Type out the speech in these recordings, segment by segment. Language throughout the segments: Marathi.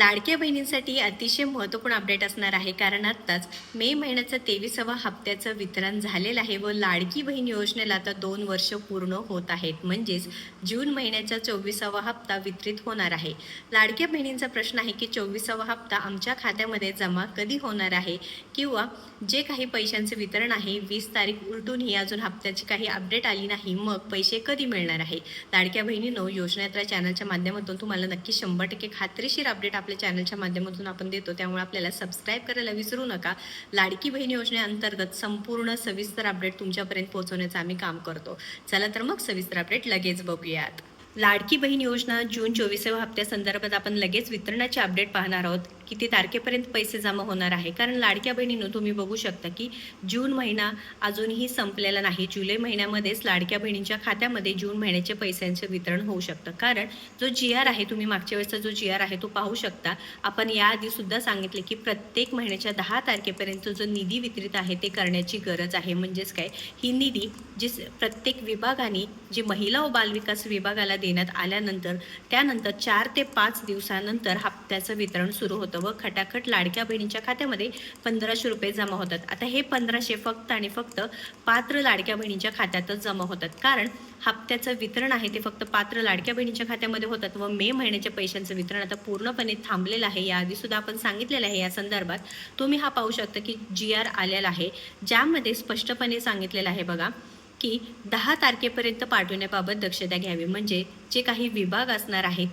लाडक्या बहिणींसाठी अतिशय महत्त्वपूर्ण अपडेट असणार आहे, कारण आत्ताच मे महिन्याचं 23वा हप्त्याचं वितरण झालेलं आहे व लाडकी बहीण योजनेला आता 2 वर्ष पूर्ण होत आहेत. म्हणजेच जून महिन्याचा 24वा हप्ता वितरित होणार आहे. लाडक्या बहिणींचा प्रश्न आहे की 24वा हप्ता आमच्या खात्यामध्ये जमा कधी होणार आहे, किंवा जे काही पैशांचे वितरण आहे 20 तारीख उलटूनही अजून हप्त्याची काही अपडेट आली नाही, मग पैसे कधी मिळणार आहे. लाडक्या बहिणींनो, योजनायात्रा चॅनलच्या माध्यमातून तुम्हाला नक्की 100% खात्रीशीर अपडेट आपल्या चॅनलच्या माध्यमातून आपण देतो, त्यामुळे आपल्याला सबस्क्राईब करायला विसरू नका. लाडकी बहीण योजनेअंतर्गत संपूर्ण सविस्तर अपडेट तुमच्यापर्यंत पोहोचवण्याचं आम्ही काम करतो. चला तर मग सविस्तर अपडेट लगेच बघूयात. लाडकी बहीण योजना जून 24व्या हप्त्यासंदर्भात आपण लगेच वितरणाचे अपडेट पाहणार आहोत. किती तारखेपर्यंत पैसे जमा होणार आहे, कारण लाडक्या बहिणींनो तुम्ही बघू शकता की जून महिना अजूनही संपलेला नाही. जुलै महिन्यामध्येच लाडक्या बहिणींच्या खात्यामध्ये जून महिन्याचे पैशांचे वितरण होऊ शकतं, कारण जो GR आहे, तुम्ही मागच्या वेळेसचा जो GR आहे तो पाहू शकता. आपण याआधी सुद्धा सांगितले की प्रत्येक महिन्याच्या 10 तारखेपर्यंत जो निधी वितरित आहे ते करण्याची गरज आहे. म्हणजेच काय, ही निधी जी प्रत्येक विभागाने जी महिला व बालविकास विभागाला देण्यात आल्यानंतर त्यानंतर 4 ते 5 दिवसानंतर हप्त्याचं वितरण सुरू होतं व खटाखट लाडक्या बहिणींच्या खात्यामध्ये 1500 रुपये जमा होतात. आता हे 1500 फक्त आणि फक्त पात्र लाडक्या बहिणींच्या खात्यातच जमा होतात, कारण हप्त्याचं वितरण आहे ते फक्त पात्र लाडक्या बहिणींच्या खात्यामध्ये होतात व मे महिन्याच्या पैशांचं वितरण आता पूर्णपणे थांबलेलं आहे. याआधी सुद्धा आपण सांगितलेलं आहे या संदर्भात. तुम्ही हा पाहू शकता की GR आलेला आहे, ज्यामध्ये स्पष्टपणे सांगितलेलं आहे बघा की 10 तारखेपर्यंत पाठवण्याबाबत दक्षता घ्यावी. म्हणजे जे काही विभाग असणार आहे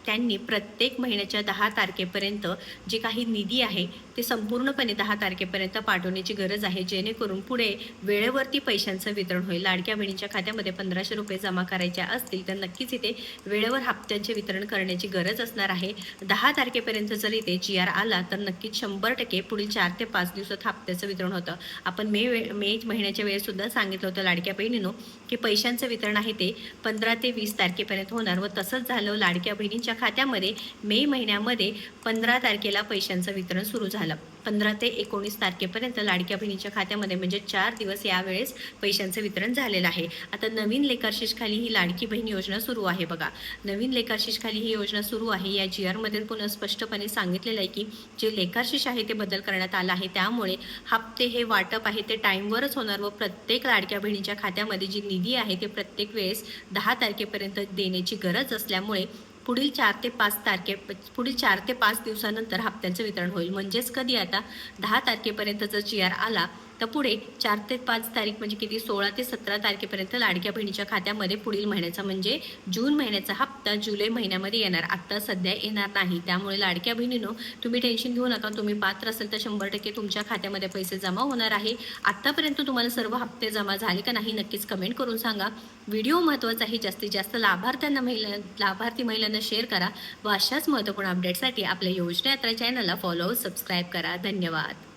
त्यांनी प्रत्येक महिन्याच्या 10 तारखेपर्यंत जे काही निधी आहे ते संपूर्णपणे 10 तारखेपर्यंत पाठवण्याची गरज आहे, जेणेकरून पुढे वेळेवरती पैशांचं वितरण होईल. लाडक्या बहिणींच्या खात्यामध्ये 1500 रुपये जमा करायचे असतील तर नक्कीच इथे वेळेवर हप्त्यांचे वितरण करण्याची गरज असणार आहे. 10 तारखेपर्यंत जर इथे GR आला तर नक्कीच 100% पुढील 4 ते 5 दिवसात हप्त्याचं वितरण होतं. आपण मे महिन्याच्या वेळेस सुद्धा सांगितलं होतं लाडक्या बहिणींनो की पैशांचं वितरण आहे ते 15 ते 20 तारखेपर्यंत होणार व तसंच झालं. लाडक्या बहिणींच्या खात्यामध्ये मे महिन्यामध्ये 15 तारखेला पैशांचं वितरण सुरू झालं. 15 ते 19 तारखेपर्यंत लाडक्या बहिणीच्या खात्यामध्ये म्हणजे 4 दिवस यावेळेस पैशांचं वितरण झालेलं आहे. आता नवीन लेखाशीर्षखाली ही लाडकी बहीण योजना सुरू आहे बघा. नवीन लेखाशीर्षखाली ही योजना सुरू आहे. या GR मध्ये पुन्हा स्पष्टपणे सांगितलेलं आहे की जे लेखाशीर्ष आहे ते बदल करण्यात आला आहे, त्यामुळे हप्ते हे वाटप आहे ते टाईमवरच होणार व प्रत्येक लाडक्या बहिणीच्या खात्यामध्ये जी निधी आहे ते प्रत्येक वेळेस 10 तारखेपर्यंत देण्याची गरज असल्यामुळे पुढील 4 ते 5 दिवसानंतर हप्त्यांचं वितरण होईल. म्हणजेच कधी, आता 10 तारखेपर्यंत जर GR आला तर पुढे 4 ते 5 तारीख म्हणजे किती, 16 ते 17 तारखेपर्यंत लाडक्या बहिणीच्या खात्यामध्ये पुढील महिन्याचा म्हणजे जून महिन्याचा हप्ता जुलै महिन्यामध्ये येणार. आता सध्या येणार नाही. त्यामुळे लाडक्या बहिणींनो तुम्ही टेन्शन घेऊ नका. तुम्ही पात्र असेल तर 100% तुमच्या खात्यामध्ये पैसे जमा होणार आहे. आत्तापर्यंत तुम्हाला सर्व हप्ते जमा झाले का नाही नक्कीच कमेंट करून सांगा. व्हिडिओ महत्त्वाचा आहे, जास्तीत जास्त लाभार्थी महिलांना शेअर करा व अशाच महत्त्वपूर्ण अपडेटसाठी आपल्या योजनायात्रा चॅनलला फॉलो सबस्क्राईब करा. धन्यवाद.